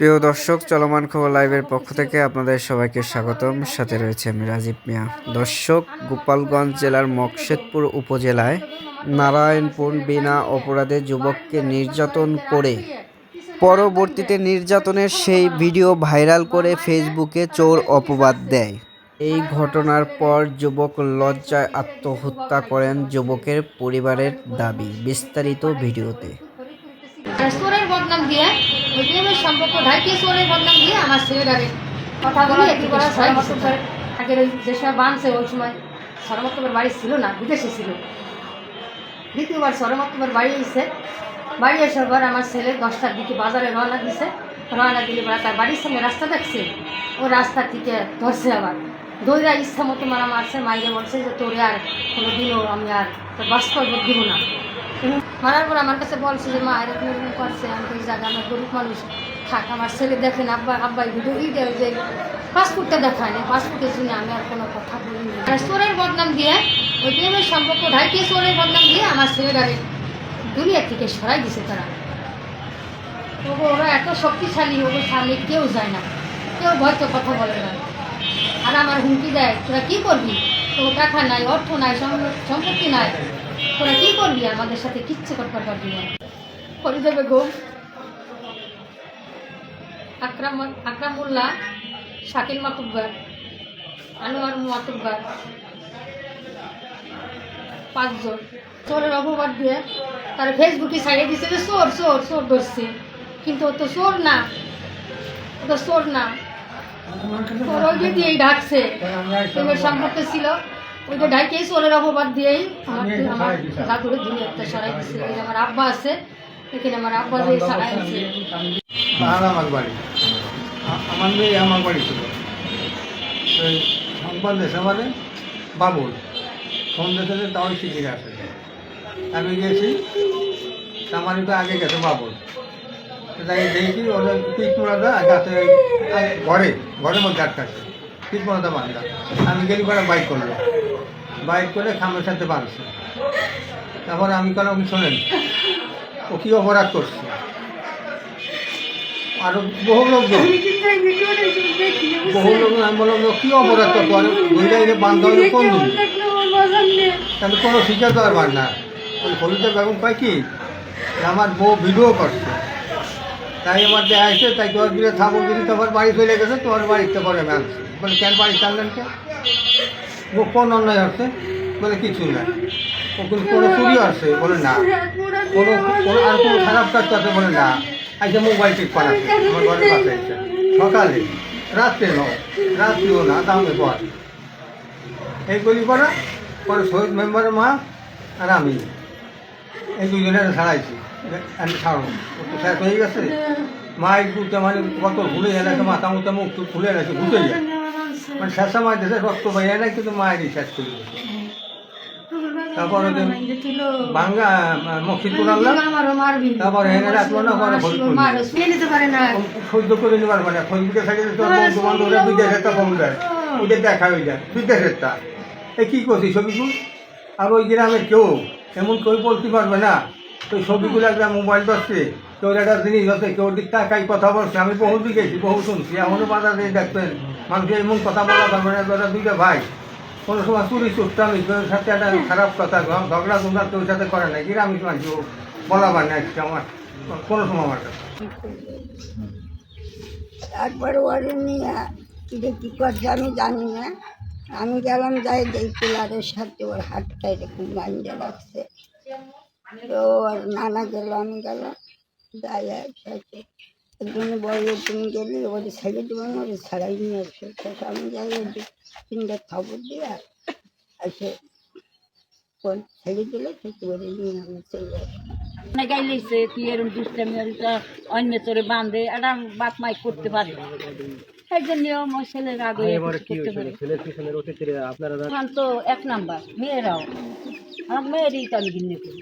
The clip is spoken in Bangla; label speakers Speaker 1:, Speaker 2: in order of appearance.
Speaker 1: প্রিয় দর্শক, চলমান খবর লাইভের পক্ষ থেকে আপনাদের সবাইকে স্বাগতম। সাথে রয়েছে আমি রাজীব মিয়া। দর্শক, গোপালগঞ্জ জেলার মকসেদপুর উপজেলায় নারায়ণপুর বিনা অপরাধে যুবককে নির্যাতন করে পরবর্তীতে নির্যাতনের সেই ভিডিও ভাইরাল করে ফেসবুকে চোর অপবাদ দেয়। এই ঘটনার পর যুবক লজ্জায় আত্মহত্যা করেন যুবকের পরিবারের দাবি। বিস্তারিত ভিডিওতে।
Speaker 2: চোরের বদনাম দিয়ে ওই প্রেমের সম্পর্ক ঢাইকে চোরের বদনাম দিয়ে আমার ছেলেটারে কথা বলে আগের ওই যে সময় বানছে ওই সময় সরমত্তমের বাড়ি ছিল না, বিদেশে ছিল। দ্বিতীয়বার সরমত্তমের বাড়ি এসে বাড়ি আসার পর আমার ছেলে 10টার দিকে বাজারে রওনা দিছে। রওনা দিলে তার বাড়ির সামনে রাস্তা দেখছে, ও রাস্তা থেকে ধরছে, আবার দইরা ইচ্ছা মতো মারা মারছে। মাইরে বলছে যে তোরে আর কোনোদিনও আমি আর তোর বাস্তব দিব না। মারার পর আমার কাছে বলছে যে মা এরকম এরকম করছে, আমি তো এই জায়গা আমার গরিব মানুষ থাক, আমার ছেলে দেখেন আব্বাই ভিডিও দেয় যে পাসপোর্টটা দেখায় না, পাসপোর্টের জন্য আমি আর কোনো কথা বলিনি। চোরের বদনাম দিয়ে ওই প্রেমের সম্পর্ক ঢাইকে চোরের বদনাম দিয়ে আমার ছেলেটারে দুনিয়া থেকে সরাই দিছে তারা। ওরা এত শক্তিশালী, ওদের সামনে কেউ যায় না, কেউ হয়তো কথা বলে না। আর আমার হুমকি দেয়, তোরা কী করবি, তো টাকা নাই, অর্থ নাই, সম্পত্তি নাই, তোরা কী করবি, আমাদের সাথে কিচ্ছু করতে পারবি না। ফরিদা বেগম, আকরামুল্লাহ, শাকিল মাতুব্বার, আনোয়ার মাতুব্বার, 5 জন চোরের অপবাদ দিয়ে তারা ফেসবুকে ছাড়িয়ে দিচ্ছে যে চোর চোর চোর ধরছে, কিন্তু ও তো চোর না, ও তো চোর না। তোর ওই যে দিয়েই ডাকছে, প্রেমের সম্পর্ক ছিল, ওই যে ডাইকেই চোরের অপবাদ দিয়েই আমার দাদুরে দুনিয়াতে সরাই দিচ্ছে। ওই যে আমার আব্বা আছে, এখানে আমার আব্বা দিয়ে সরাই দিচ্ছে।
Speaker 3: আমার বাড়ি, আমার মেয়ে আমার বাড়ি ছিল। ওই সংবাদ দেশে মানে বাবুল ফোন দেখে তাও শিখে আসে। আমি গেছি, আমার তো আগে গেছে বাবুল, তাই দেখি ওদের পিঠমোড়াটা গাছে ঘরের মধ্যে আটকাছে, পিঠমোড়াটা বান্ধা। আমি গেলি করে বাইক করে খামের সাথে বাঁধছে। তারপর আমি কেন শোনেন ও কী অপরাধ করছে, আর বহু লোক আমি বললাম কী অপরাধ করতো, আর দুইটা বান্ধব কোন আমি কোনো শিকার তো আর পার না। ওই ফরিদা বেগম পাই কি আমার বউ ভিডিও করছে, তাই আমার দেয়া আছে, তাই তোমার দিলে থাকো, যদি তোমার বাড়ি চলে গেছে তোমার বাড়িতে করে আমি আনছি। বলে কেন বাড়ি টানলেন কে, ও কোন অন্যায় হচ্ছে, বলে কিছু না। ও কোনো চুরি আসছে, বলে না। কোনো আর কোনো খারাপ কাজ করছে, বলে না। আজকে মোবাইল ঠিক পাঠাচ্ছে আমার ঘরের পাশে এসে সকালে, রাত্রিও না, দামে পর এইগুলি করা পরে শহীদ মেম্বারের মা আর আমি এই দুজনের ছাড়াইছি। আমি ছাড়ো তো শেষ হয়ে গেছে, মা একটু মানে কত ভুলে এলাকা, মাথা মুথা মুখ টুক ভুলে এলাকা ঘুটে যায়, মানে শেষা মাছ দেশে রক্ত পাইয়া নাই, কিন্তু মায়েরই শেষ করে গেছে। তারপর বাঙ্গা মসজিদপুর আনলাম, তারপর এনে রাখলো না, পরে সহ্য করে নেবার মানে ফেসবুকে থাকে বন্ধু বান্ধবরা বিদেশেরটা কম দেয়, ওদের দেখা হয়ে যায় বিদেশেরটা। এই কী করছি ছবিগুলো, আর ওই গ্রামের কেউ এমন কেউ বলতে পারবে না ওই ছবিগুলো একটা মোবাইল ধরছে, কেউ একটা জিনিস হচ্ছে, কেউ দিক টাকায় কথা বলছে। আমি বহু দিক গেছি, বহু শুনছি, এমনও বাজার দিয়ে দেখবেন মানুষ এমন কথা বলা পারবে না। ধরো দুইটা ভাই কোনো সময় চুরি চুপটামি, কেউ সাথে একটা খারাপ কথা ঝগড়া গুমরা কেউ সাথে করে না, গ্রামে মানুষ বলা পারে না আমার কোনো সময় আমার কাছে।
Speaker 4: একবার ওরে নিয়ে কী করছে আমি জানি না, আমি গেলাম যাই এই পিলারের সাথে ওর হাতটা এরকম বাঁধে রাখছে। তো ওর নানা গেল, আমি গেলাম, যাই একসাথে একজন বলল তুমি গেলে ওদের ছেড়ে দেবো না, ওদের ছাড়াই নিয়ে আসে। আমি যাই ওই 2-3টা খবর দিয়ে আসে ছেড়ে দিলে থেকে ওরে নিয়ে আমি চলে আসি।
Speaker 5: গাইলেছে তুই এরকম দুষ্টামি অন্য তোরে বাঁধে একটা বাপ মাই করতে পারে, এই জন্য আমার ছেলের আগে করতে পারে। তো 1 নাম্বার মেয়েরাও, আমার মেয়েরই তো আমি ঘৃণা করি।